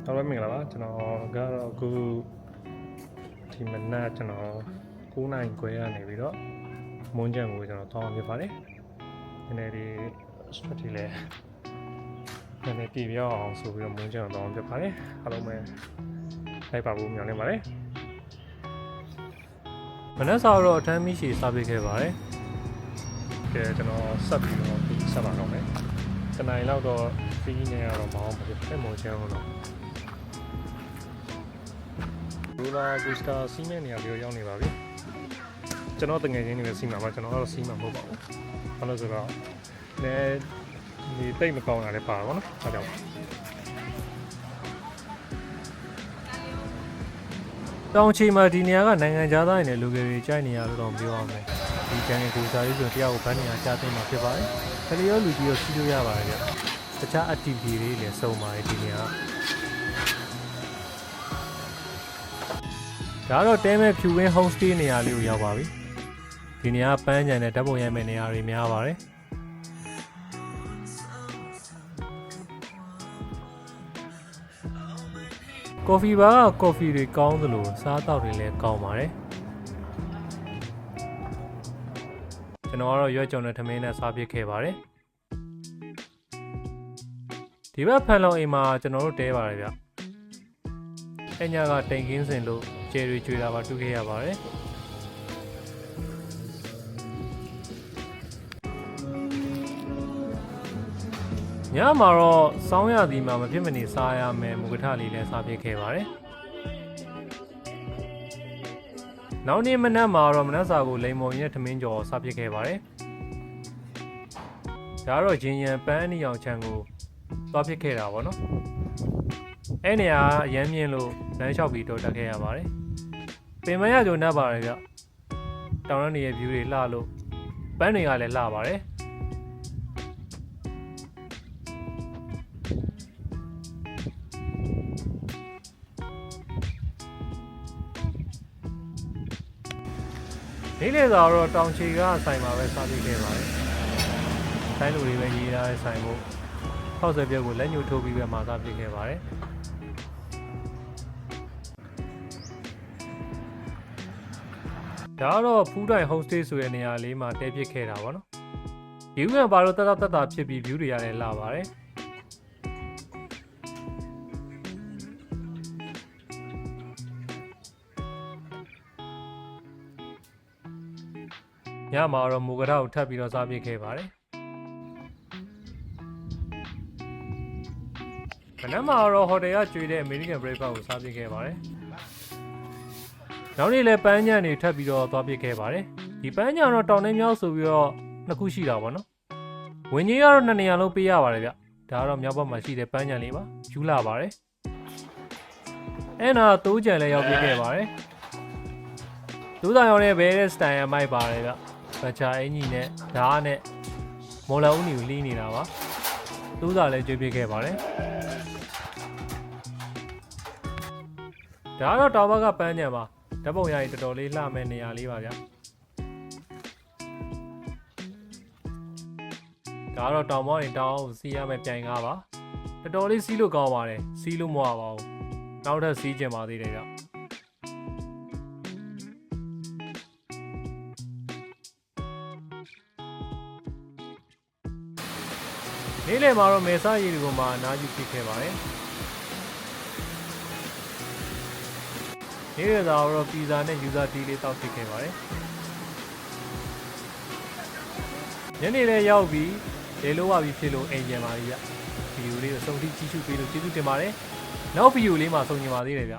တော်တော်မင်္ဂလာပါကျွန်တော်ကတော့အခုဒီမနက်ကျွန်တော်9နိုင်ခွဲရနေပြီးတော့မွန်းချံကိုကျွန်တော်တောင်းပြပါတယ်ဒီနေ့ဒီ strategy လဲနည်းနည်းပြပြအောင်ဆိုပြီးတော့မွန်းချံကိုတောင်းပြပါတယ်အားလုံးပဲလိုက်ပါဖို့မျှော်လင့်ပါတယ်မနက်စာတော့အထမ်းမိရှိစားပြခဲ့ပါတယ်ကဲကျွန်တော်ဆက်ပြီးတော့ဆက်ပါတော့မယ်တနင်္လာတော့စီးနေရတော့မအောင်ဘူးအဲ့မွန်းချံတော့ဘူလာဂူစတာစီးမဲ့နေရာလေးရောက်နေပါပြီကျွန်တော်တငယ်ချင်းတွေစီးမှာပါကျွန်တော်ကတော့စီးမှာမဟုတ်ပါဘူးဘာလို့ဆိုတော့လည်းဒီတိတ်မကောင်းတာလည်းပါတော့နော်အားကြောင့်တောင်ချီမှာဒီနေရာကနိုင်ငံခြားသားတွေနဲ့လူငယ်တွေကြိုက်နေရလို့တော့ပြောအောင်မယ်ဒီကျန်တဲ့ဂူစတာလေးဆိုတရားကိုဗန်းနေရာကြားသိမ်းမှာဖြစ်ပါတယ်ခလီရောလူကြီးရောစီးလို့ရပါတယ်ဗျတခြား activity တွေလည်းစုံပါတယ်ဒီနေရာဒါတော့တဲမဲ့ဖြူဝင်း home stay နေရာလေးကိုရောက်ပါပြီဒီနေရာပန်းခြံနဲ့ဓာတ်ပုံရိုက်မဲ့နေရာတွေများပါတယ်ကော်ဖီဘာကကော်ဖီတွေကောင်းသလိုစားတောက်တွေလည်းကောင်းပါတယ်ကျွန်တော်ကတော့ရွက်ကြုံနဲ့ထမင်းနဲ့စားပစ်ခဲ့ပါတယ်ဒီဘက်ဖန်လုံအိမ်မှာကျွန်တော်တို့တဲပါတယ်ဗျအညာကတိန်ကင်းစင်လို့ကျယ်ရီကျွေးတာပါတွေ့ခဲ့ရပါတယ်ညမှာတော့စောင်းရသည်မှာမဖြစ်မနေစားရမယ်မူကထလေးလည်းစားဖြစ်ခဲ့ပါတယ်နောက်နေ့မနက်မှာတော့မနက်စာကိုလိမ်မုံရဲ့ထမင်းကြော်စားဖြစ်ခဲ့ပါတယ်ဒါတော့ဂျင်းရန်ပန်းအနီအောင်ချမ်းကိုသွားဖြစ်ခဲ့တာပေါ့နော်အဲ့နေရာအရမ်းမြင့်လို့လမ်းလျှောက်ပြီးတော့တက်ခဲ့ရပါတယ်ပင်မရကြုံနေပါတယ်ဗျတောင်ရနေရဲ့ view တွေလှလို့ပန်းတွေကလည်းလှပါတယ်နေ့လည်စာတော့တောင်ချီကဆိုင်မှာပဲစားပြီးခဲ့ပါတယ်ဆိုင်လူတွေပဲရေးထားတဲ့ဆိုင်ဖို့ထောက်ဆွဲပြုတ်ကိုလက်ညှိုးထိုးပြီးပဲမှာစားပြီးခဲ့ပါတယ်ဒါတော့ဖူးတိုင် home stay ဆိုတဲ့နေရာလေးမှာတဲပစ်ခဲ့တာပေါ့နော်။ view ကဘာလို့တက်တာဖြစ်ပြီး view တွေရတယ်လာပါတယ်။ညမှာတော့မူကထကိုထပ်ပြီးတော့စားပစ်ခဲ့ပါတယ်။မနက်မှာတော့ဟိုတယ်ကကျွေးတဲ့ American breakfast ကိုစားပစ်ခဲ့ပါတယ်။နောက်နေ့လည်းပန်းညံတွေထပ်ပြီးတော့သွားပစ်ခဲ့ပါတယ်ဒီပန်းညံတော့တောင်နှင်းမြောက်ဆိုပြီးတော့နှစ်ခုရှိတာပေါ့နော်ဝင်ကြီးကတော့2နေရာလုံးပေးရပါတယ်ဗျဒါကတော့မြောက်ဘက်မှာရှိတဲ့ပန်းညံလေးပါယူလာပါတယ်အဲ့နာတိုးကြံလည်းရောက်ပြီးခဲ့ပါတယ်တိုးသားရောင်းတဲ့ဘဲတဲ့စတိုင်အမိုက်ပါတယ်ဗျဘချာအင်ကြီးနဲ့ဓာတ်နဲ့မော်လာဦးနီကိုလှီးနေတာပါတိုးသားလည်းကျွေးပြခဲ့ပါတယ်ဒါကတော့တောင်ဘက်ကပန်းညံပါဓာတ်ပုံရရင်တော်တော်လေးလှမဲ့နေရာလေးပါဗျာဒါကတော့တောင်မောင်းရင်တောင်စီးရမယ်ပြိုင်ကားပါတော်တော်လေးစီးလို့ကောင်းပါတယ်စီးလို့မရပါဘူးနောက်ထပ်စီးကျင်ပါသေးတယ်ဗျနေ့လယ်မှာတော့မေဆာရီတွေကိုမှအနားယူဖြစ်ခဲ့ပါတယ်နေ့ရက်သားတော့ပီဇာနဲ့ယူဇာတီလေးတောက်ဖြစ်ခဲ့ပါတယ်ညနေလည်းရောက်ပြီးလေလိုဝပြီးဖြစ်လို့အိမ်ပြန်ပါပြီဗျဗီဒီယိုလေးကိုစုံထိကြည့်ရှုပေးလို့ကျေးဇူးတင်ပါတယ်နောက်ဗီဒီယိုလေးမှာဆုံကျင်ပါသေးတယ်ဗျ